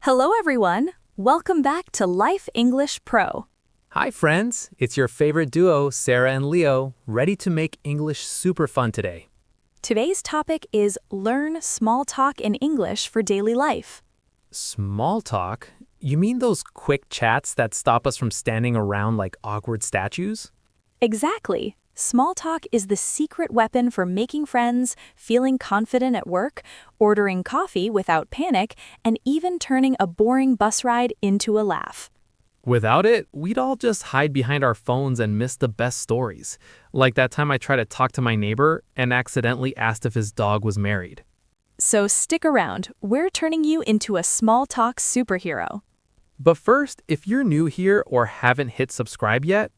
Hello, everyone. Welcome back to Life English Pro. Hi friends, it's your favorite duo, Sara and Leo, ready to make English super fun today. Today's topic is Learn Small Talk in English for Daily Life. Small talk? You mean those quick chats that stop us from standing around like awkward statues? Exactly. Small talk is the secret weapon for making friends, feeling confident at work, ordering coffee without panic, and even turning a boring bus ride into a laugh. Without it, we'd all just hide behind our phones and miss the best stories. Like that time I tried to talk to my neighbor and accidentally asked if his dog was married. So stick around. We're turning you into a small talk superhero. But first, if you're new here or haven't hit subscribe yet,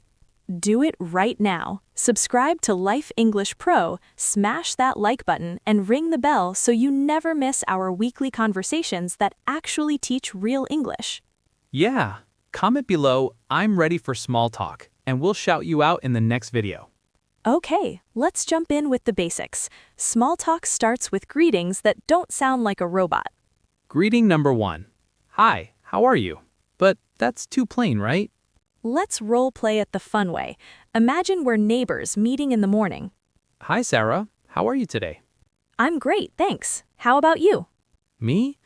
Do it right now. Subscribe to Life English Pro, smash that like button, and ring the bell so you never miss our weekly conversations that actually teach real English. yeah, comment below, I'm ready for small talk, and we'll shout you out in the next video. Okay, let's jump in with the basics. Small talk starts with greetings that don't sound like a robot. Greeting number 1. Hi, how are you? But that's too plain, right? Let's role play it the fun way. Imagine we're neighbors meeting in the morning. Hi, Sarah. How are you today? I'm great, thanks. How about you? Me?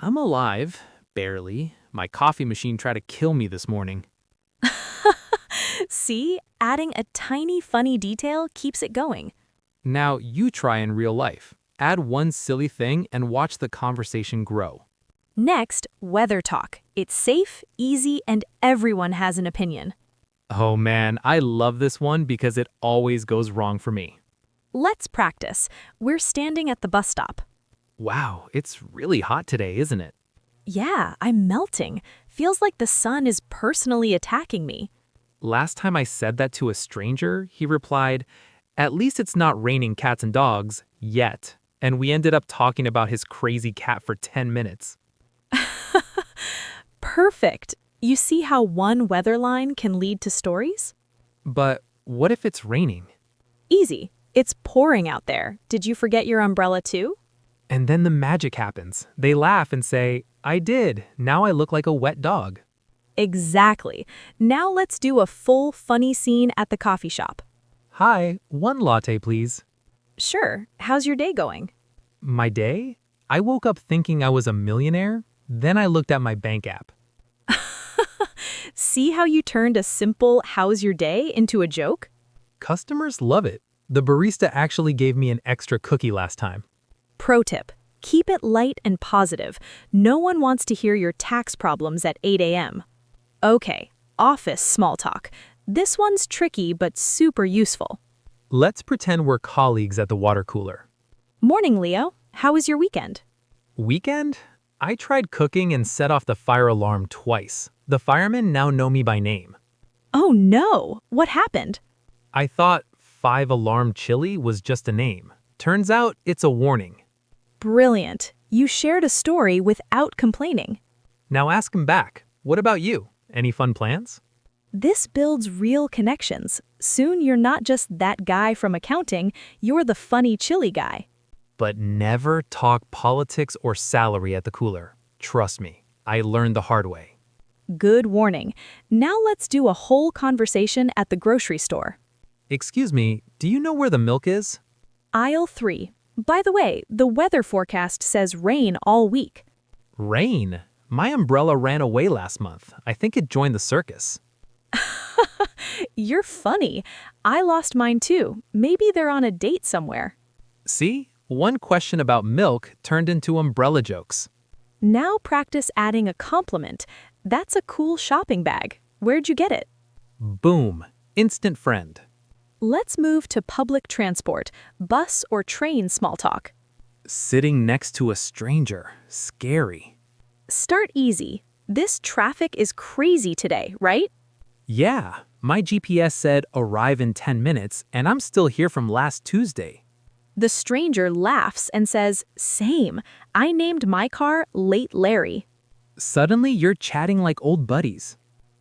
I'm alive. Barely. My coffee machine tried to kill me this morning. See, adding a tiny funny detail keeps it going. Now you try in real life. Add one silly thing and watch the conversation grow. Next, weather talk. It's safe, easy, and everyone has an opinion. Oh man, I love this one because it always goes wrong for me. Let's practice. We're standing at the bus stop. Wow, it's really hot today, isn't it? Yeah, I'm melting. Feels like the sun is personally attacking me. Last time I said that to a stranger, he replied, "At least it's not raining cats and dogs, yet." And we ended up talking about his crazy cat for 10 minutes. Perfect. You see how one weather line can lead to stories? But what if it's raining? Easy. It's pouring out there. Did you forget your umbrella too? And then the magic happens. They laugh and say, "I did. Now I look like a wet dog." Exactly. Now let's do a full funny scene at the coffee shop. Hi, one latte, please. Sure. How's your day going? My day? I woke up thinking I was a millionaire. Then I looked at my bank app. See how you turned a simple "how's your day" into a joke? Customers love it. The barista actually gave me an extra cookie last time. Pro tip. Keep it light and positive. No one wants to hear your tax problems at 8 a.m. Okay, office small talk. This one's tricky but super useful. Let's pretend we're colleagues at the water cooler. Morning, Leo. How was your weekend? Weekend? I tried cooking and set off the fire alarm twice. The firemen now know me by name. Oh no! What happened? I thought 5-alarm chili was just a name. Turns out it's a warning. Brilliant. You shared a story without complaining. Now ask him back. What about you? Any fun plans? This builds real connections. Soon you're not just that guy from accounting, you're the funny chili guy. But never talk politics or salary at the cooler. Trust me, I learned the hard way. Good warning. Now let's do a whole conversation at the grocery store. Excuse me, do you know where the milk is? Aisle 3. By the way, the weather forecast says rain all week. Rain? My umbrella ran away last month. I think it joined the circus. You're funny. I lost mine too. Maybe they're on a date somewhere. See? One question about milk turned into umbrella jokes. Now practice adding a compliment. That's a cool shopping bag. Where'd you get it? Boom. Instant friend. Let's move to public transport, bus or train small talk. Sitting next to a stranger. Scary. Start easy. This traffic is crazy today, right? Yeah, my GPS said arrive in 10 minutes, and I'm still here from last Tuesday. The stranger laughs and says, "Same. I named my car Late Larry." Suddenly, you're chatting like old buddies.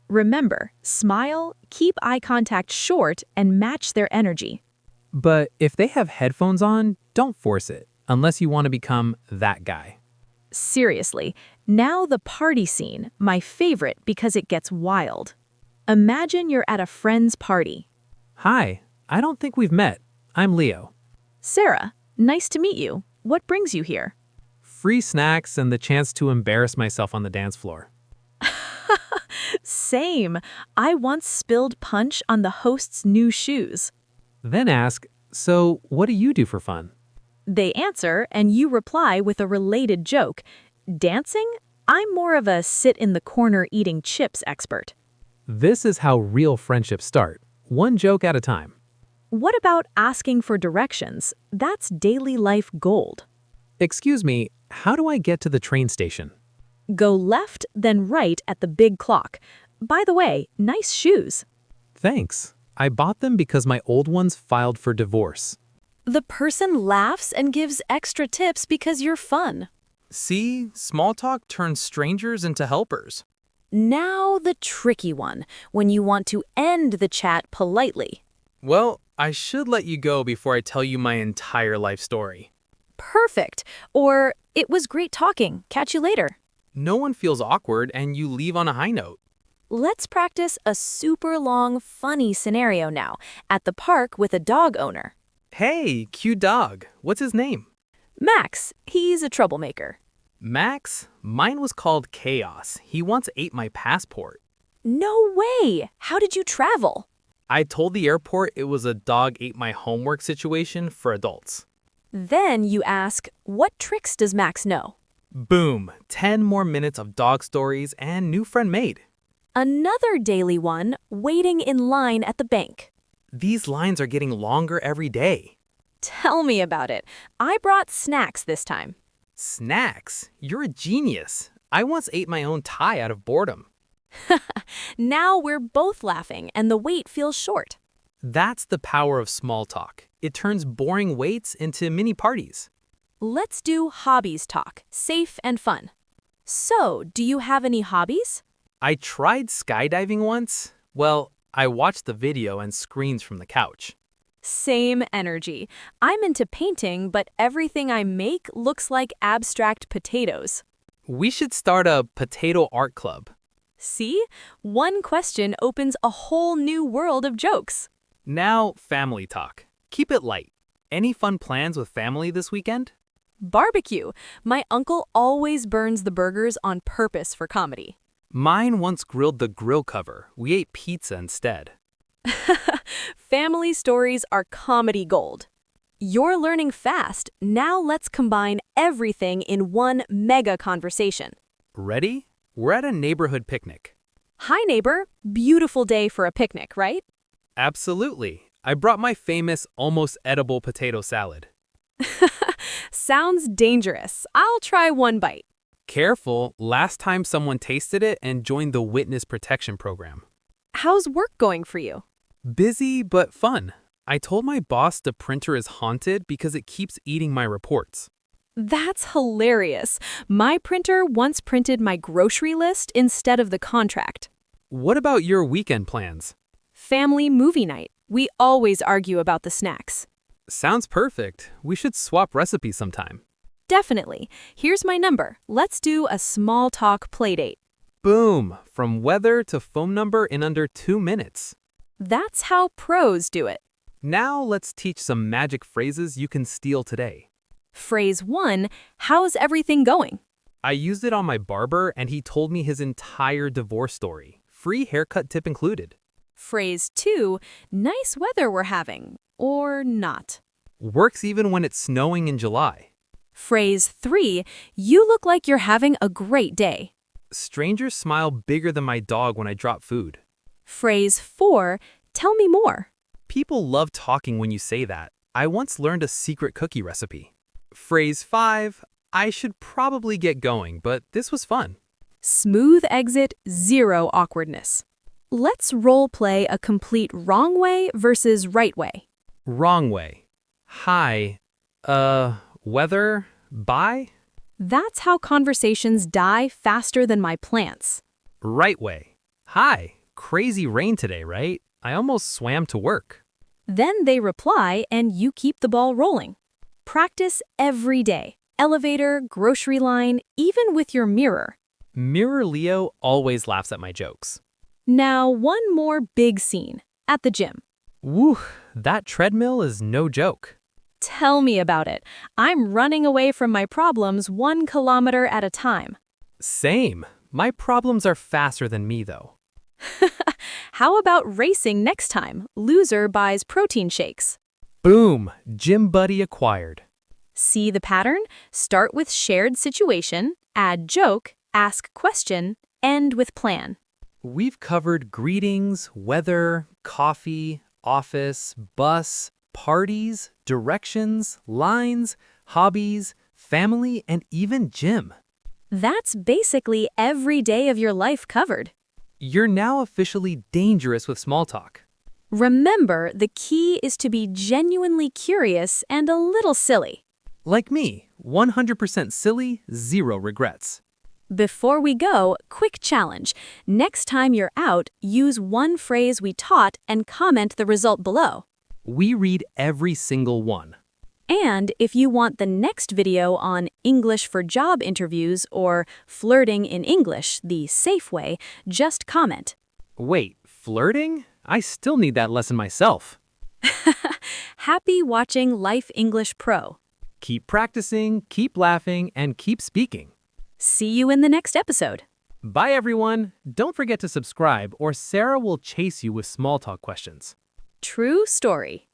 Remember, smile, keep eye contact short, and match their energy. But if they have headphones on, don't force it, unless you want to become that guy. Seriously, Now the party scene, my favorite because it gets wild. Imagine you're at a friend's party. Hi, I don't think we've met. I'm Leo. Sarah, nice to meet you. What brings you here? Free snacks and the chance to embarrass myself on the dance floor. Same. I once spilled punch on the host's new shoes. Then ask, so what do you do for fun? They answer, and you reply with a related joke. Dancing? I'm more of a sit-in-the-corner eating chips expert. This is how real friendships start, one joke at a time. What about asking for directions? That's daily life gold. Excuse me, how do I get to the train station? Go left, then right at the big clock. By the way, nice shoes. Thanks. I bought them because my old ones filed for divorce. The person laughs and gives extra tips because you're fun. See, small talk turns strangers into helpers. Now the tricky one, when you want to end the chat politely. Well, I should let you go before I tell you my entire life story. Perfect. Or, it was great talking. Catch you later. No one feels awkward and you leave on a high note. Let's practice a super long, funny scenario now, at the park with a dog owner. Hey, cute dog. What's his name? Max, he's a troublemaker. Max? Mine was called Chaos. He once ate my passport. No way! How did you travel? I told the airport it was a dog ate my homework situation for adults. Then you ask, what tricks does Max know? Boom, 10 more minutes of dog stories and new friend made. Another daily one, waiting in line at the bank. These lines are getting longer every day. Tell me about it. I brought snacks this time. Snacks? You're a genius. I once ate my own tie out of boredom. Now we're both laughing and the wait feels short. That's the power of small talk. It turns boring waits into mini parties. Let's do hobbies talk, safe and fun. So, do you have any hobbies? I tried skydiving once. Well, I watched the video and screens from the couch. Same energy. I'm into painting, but everything I make looks like abstract potatoes. We should start a potato art club. See? One question opens a whole new world of jokes. Now, family talk. Keep it light. Any fun plans with family this weekend? Barbecue. My uncle always burns the burgers on purpose for comedy. Mine once grilled the grill cover. We ate pizza instead. Family stories are comedy gold. You're learning fast. Now let's combine everything in one mega conversation. Ready? We're at a neighborhood picnic. Hi, neighbor. Beautiful day for a picnic, right? Absolutely. I brought my famous, almost edible potato salad. Sounds dangerous. I'll try one bite. Careful, last time someone tasted it and joined the witness protection program. How's work going for you? Busy but fun. I told my boss the printer is haunted because it keeps eating my reports. That's hilarious. My printer once printed my grocery list instead of the contract. What about your weekend plans? Family movie night. We always argue about the snacks. Sounds perfect. We should swap recipes sometime. Definitely. Here's my number. Let's do a small talk playdate. Boom! From weather to phone number in under 2 minutes. That's how pros do it. Now let's teach some magic phrases you can steal today. Phrase 1, how's everything going? I used it on my barber and he told me his entire divorce story. Free haircut tip included. Phrase 2, nice weather we're having. Or not. Works even when it's snowing in July. Phrase 3, you look like you're having a great day. Strangers smile bigger than my dog when I drop food. Phrase 4, tell me more. People love talking when you say that. I once learned a secret cookie recipe. Phrase 5, I should probably get going, but this was fun. Smooth exit, zero awkwardness. Let's role play a complete wrong way versus right way. Wrong way. Hi. Weather? Bye? That's how conversations die faster than my plants. Right way. Hi. Crazy rain today, right? I almost swam to work. Then they reply and you keep the ball rolling. Practice every day. elevator, grocery line, even with your mirror. Mirror Leo always laughs at my jokes. Now, one more big scene at the gym. Woo, that treadmill is no joke. Tell me about it. I'm running away from my problems 1 kilometer at a time. Same. My problems are faster than me, though. How about racing next time? Loser buys protein shakes. Boom! Gym buddy acquired. See the pattern? Start with shared situation, add joke, ask question, end with plan. We've covered greetings, weather, coffee, office, bus, parties, directions, lines, hobbies, family, and even gym. That's basically every day of your life covered. You're now officially dangerous with small talk. Remember, the key is to be genuinely curious and a little silly. Like me, 100% silly, 0 regrets. Before we go, quick challenge. Next time you're out, use one phrase we taught and comment the result below. We read every single one. And if you want the next video on English for job interviews or flirting in English, the safe way, just comment. Wait, flirting? I still need that lesson myself. Happy watching Life English Pro. Keep practicing, keep laughing, and keep speaking. See you in the next episode. Bye, everyone. Don't forget to subscribe or Sarah will chase you with small talk questions. True story.